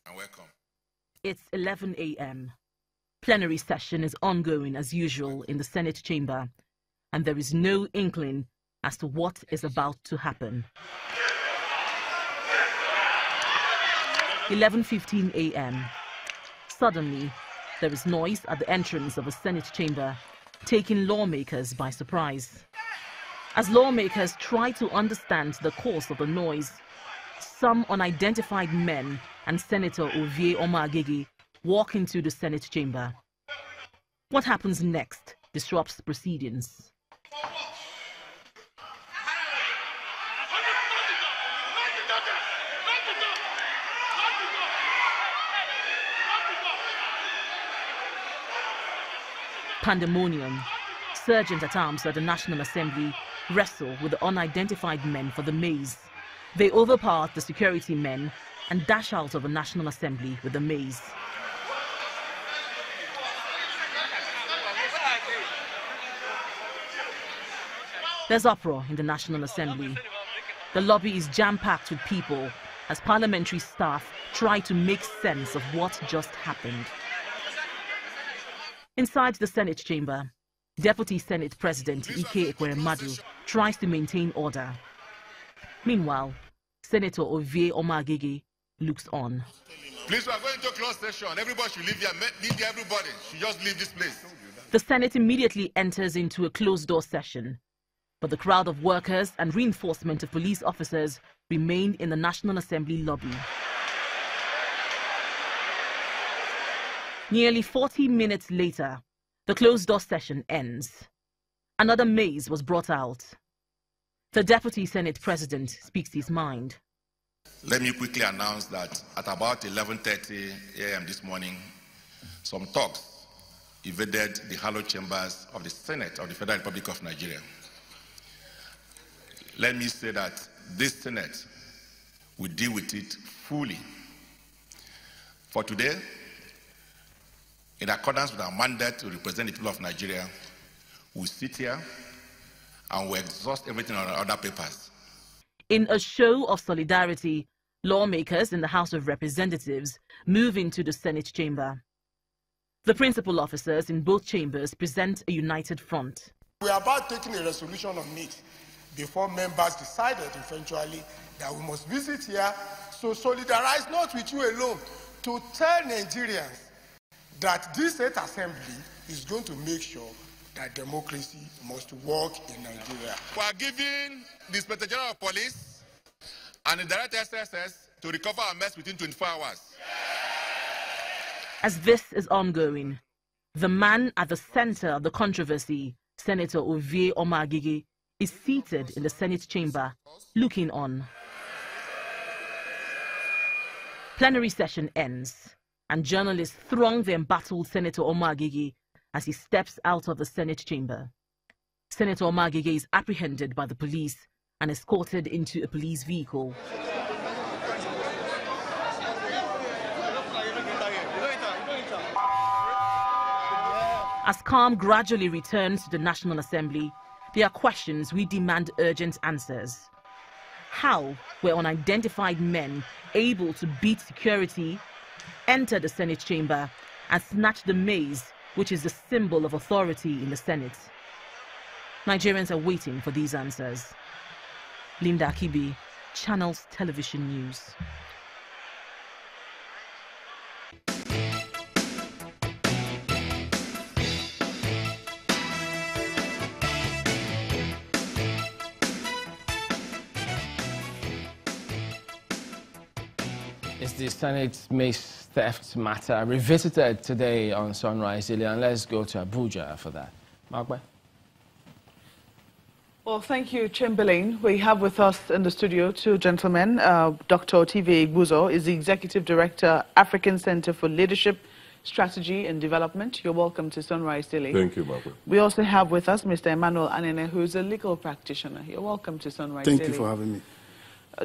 And welcome. It's 11 a.m. Plenary session is ongoing as usual in the Senate chamber, and there is no inkling as to what is about to happen. 11:15 a.m. Suddenly, there is noise at the entrance of the Senate chamber, taking lawmakers by surprise. As lawmakers try to understand the cause of the noise, some unidentified men and Senator Omo-Agege walk into the Senate chamber. What happens next disrupts proceedings. Pandemonium. Sergeants at arms at the National Assembly wrestle with the unidentified men for the maze. They overpower the security men and dash out of the National Assembly with the maze. There's uproar in the National Assembly. The lobby is jam-packed with people as parliamentary staff try to make sense of what just happened. Inside the Senate chamber, Deputy Senate President Ike Ekweremadu tries to maintain order. Meanwhile, Senator Omo-Agege looks on. Please, we are going to close session. Everybody should leave here. Leave here, everybody should just leave this place. The Senate immediately enters into a closed-door session, but the crowd of workers and reinforcement of police officers remain in the National Assembly lobby. Nearly 40 minutes later, the closed-door session ends. Another maze was brought out. The Deputy Senate President speaks his mind. Let me quickly announce that at about 11:30 a.m. this morning, some thugs invaded the hallowed chambers of the Senate of the Federal Republic of Nigeria. Let me say that this Senate will deal with it fully. For today, in accordance with our mandate to represent the people of Nigeria, we'll sit here and we'll exhaust everything on our other papers. In a show of solidarity, lawmakers in the House of Representatives move into the Senate chamber. The principal officers in both chambers present a united front. We are about taking a resolution on it before members decided eventually that we must visit here to solidarize not with you alone, to tell Nigerians that this State Assembly is going to make sure that democracy must work in Nigeria. We are giving the Inspector General of Police and the Director SSS to recover our mess within 24 hours. As this is ongoing, the man at the center of the controversy, Senator Omo-Agege, is seated in the Senate chamber, looking on. Plenary session ends, and journalists throng the embattled Senator Omo-Agege as he steps out of the Senate chamber. Senator Omo-Agege is apprehended by the police and escorted into a police vehicle. As calm gradually returns to the National Assembly, there are questions we demand urgent answers. How were unidentified men able to beat security, enter the Senate chamber, and snatch the mace, which is the symbol of authority in the Senate? Nigerians are waiting for these answers. Linda Akibi, Channels Television News. It's the Senate Mace theft matter revisited today on Sunrise Daily, and let's go to Abuja for that. Mark. Well, thank you, Chamberlain. We have with us in the studio two gentlemen. Dr. T.V. Igbuzo is the Executive Director, African Center for Leadership, Strategy and Development. You're welcome to Sunrise Daily. Thank you, Margaret. We also have with us Mr. Emmanuel Anene, who is a legal practitioner. You're welcome to Sunrise Daily. Thank you for having me.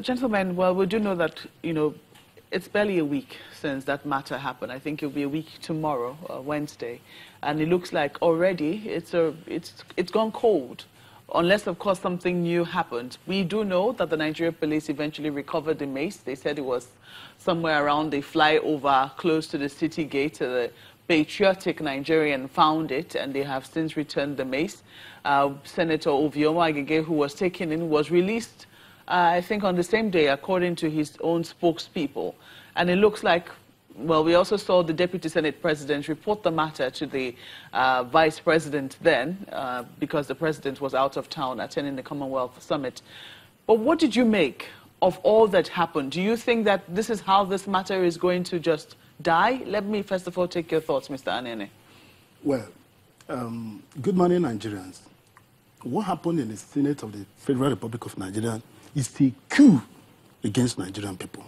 Gentlemen, well, we do know that, it's barely a week since that matter happened. I think it'll be a week tomorrow, Wednesday. And it looks like already it's gone cold. unless, of course, something new happened. We do know that the Nigerian police eventually recovered the mace. They said it was somewhere around the flyover close to the city gate. The patriotic Nigerian found it, and they have since returned the mace. Senator Omo-Agege, who was taken in, was released, I think, on the same day, according to his own spokespeople. And it looks like, well, we also saw the Deputy Senate President report the matter to the Vice President then, because the President was out of town attending the Commonwealth Summit. But what did you make of all that happened? Do you think that this is how this matter is going to just die? Let me first of all take your thoughts, Mr. Anene. Well, good morning, Nigerians. What happened in the Senate of the Federal Republic of Nigeria is a coup against Nigerian people.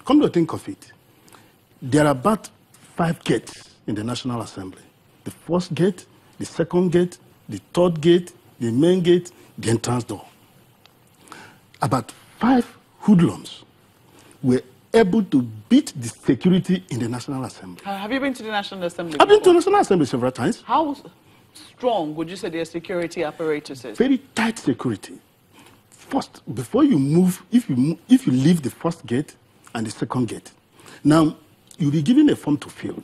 Come to think of it, there are about 5 gates in the National Assembly. The first gate, the second gate, the third gate, the main gate, the entrance door. About 5 hoodlums were able to beat the security in the National Assembly. Have you been to the National Assembly I've been to before? the National Assembly several times. How strong would you say their security apparatus is? Very tight security. First, before you move, if you leave the first gate and the second gate, now you'll be given a form to fill.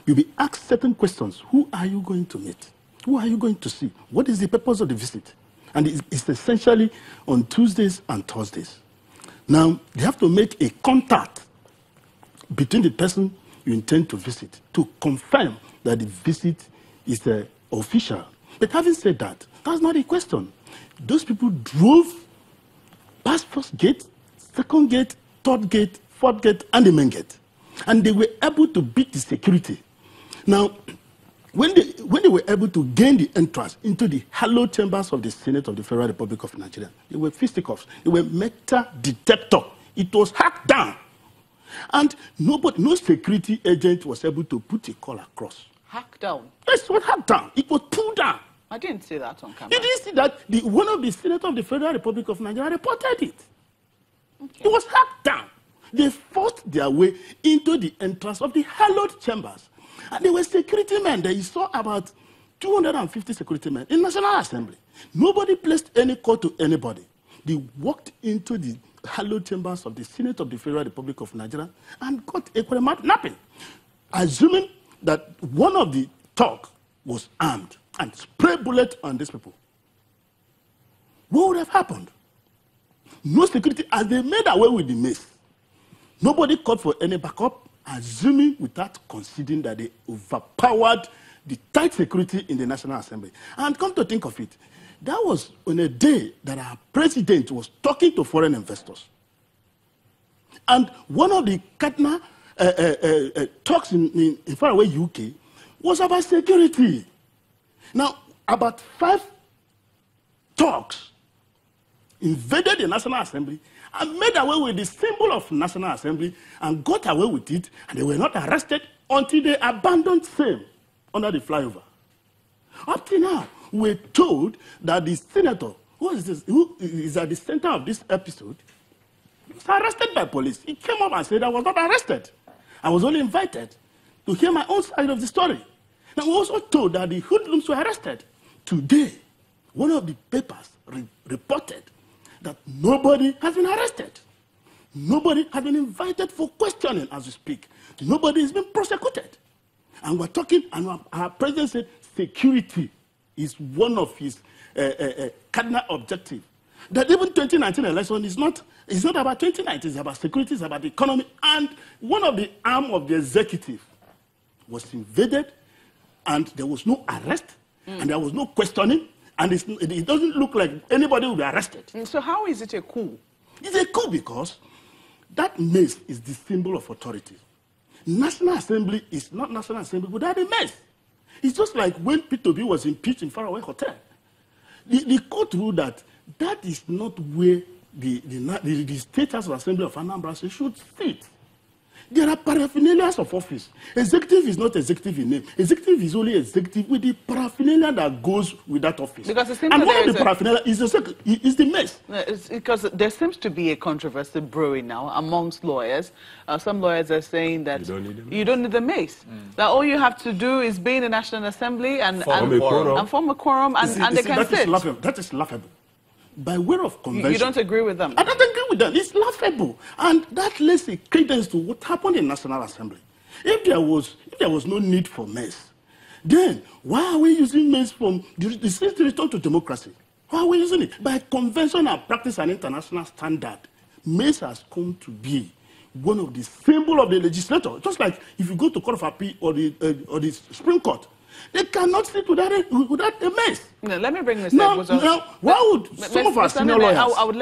You'll be asked certain questions. Who are you going to meet? Who are you going to see? What is the purpose of the visit? And it's essentially on Tuesdays and Thursdays. Now, they have to make a contact between the person you intend to visit to confirm that the visit is official. But having said that, that's not a question. Those people drove past first gate, second gate, third gate, fourth gate, and the main gate. And they were able to beat the security. Now, when they were able to gain the entrance into the hallowed chambers of the Senate of the Federal Republic of Nigeria, they were fisticuffs, they were metal detector. It was hacked down. And no security agent was able to put a call across. Hacked down? Yes, it was hacked down. It was pulled down. I didn't see that on camera. You didn't see that? One of the senators of the Federal Republic of Nigeria reported it. Okay. It was hacked down. They forced their way into the entrance of the hallowed chambers. And there were security men there. You saw about 250 security men in National Assembly. Nobody placed any call to anybody. They walked into the hallowed chambers of the Senate of the Federal Republic of Nigeria and got a napping, assuming that one of the talk was armed and spray bullet on these people. What would have happened? No security, as they made away with the mace. Nobody called for any backup, assuming without considering that they overpowered the tight security in the National Assembly. And come to think of it, that was on a day that our president was talking to foreign investors. And one of the cardinal talks in faraway UK was about security. Now, about 5 talks invaded the National Assembly and made away with the symbol of National Assembly and got away with it, and they were not arrested until they abandoned same under the flyover. Up to now, we're told that the senator, who is at the center of this episode, was arrested by police. He came up and said, I was not arrested. I was only invited to hear my own side of the story. Now, we're also told that the hoodlums were arrested. Today, one of the papers reported that nobody has been arrested. Nobody has been invited for questioning as we speak. Nobody has been prosecuted. And we're talking, and our president said security is one of his cardinal objectives. That even 2019 election is not about 2019, it's about security, it's about the economy. And one of the arm of the executive was invaded, and there was no arrest, and there was no questioning, and it doesn't look like anybody will be arrested. So how is it a coup? It's a coup because that mace is the symbol of authority. National Assembly is not National Assembly without a mace. It's just like when P2B was impeached in Faraway Hotel. The court ruled that is not where the State House of Assembly of Anambra should sit. There are paraphernalias of office. Executive is not executive in name. Executive is only executive with the paraphernalia that goes with that office. Because it seems and that one of the paraphernalia is the Mace. It's because there seems to be a controversy brewing now amongst lawyers. Some lawyers are saying that you don't need the Mace. That all you have to do is be in the National Assembly and form a quorum and they can sit. That is laughable. By way of convention. You don't agree with them? I don't agree with them. It's laughable. And that lays a credence to what happened in National Assembly. If there was no need for Mace, then why are we using Mace from the state return to democracy? Why are we using it? By convention and practice and international standard, Mace has come to be one of the symbols of the legislature. Just like if you go to Court of Appeal or the Supreme Court, they cannot sit without a Mace. No, let me bring this now, why would some of our senior lawyers...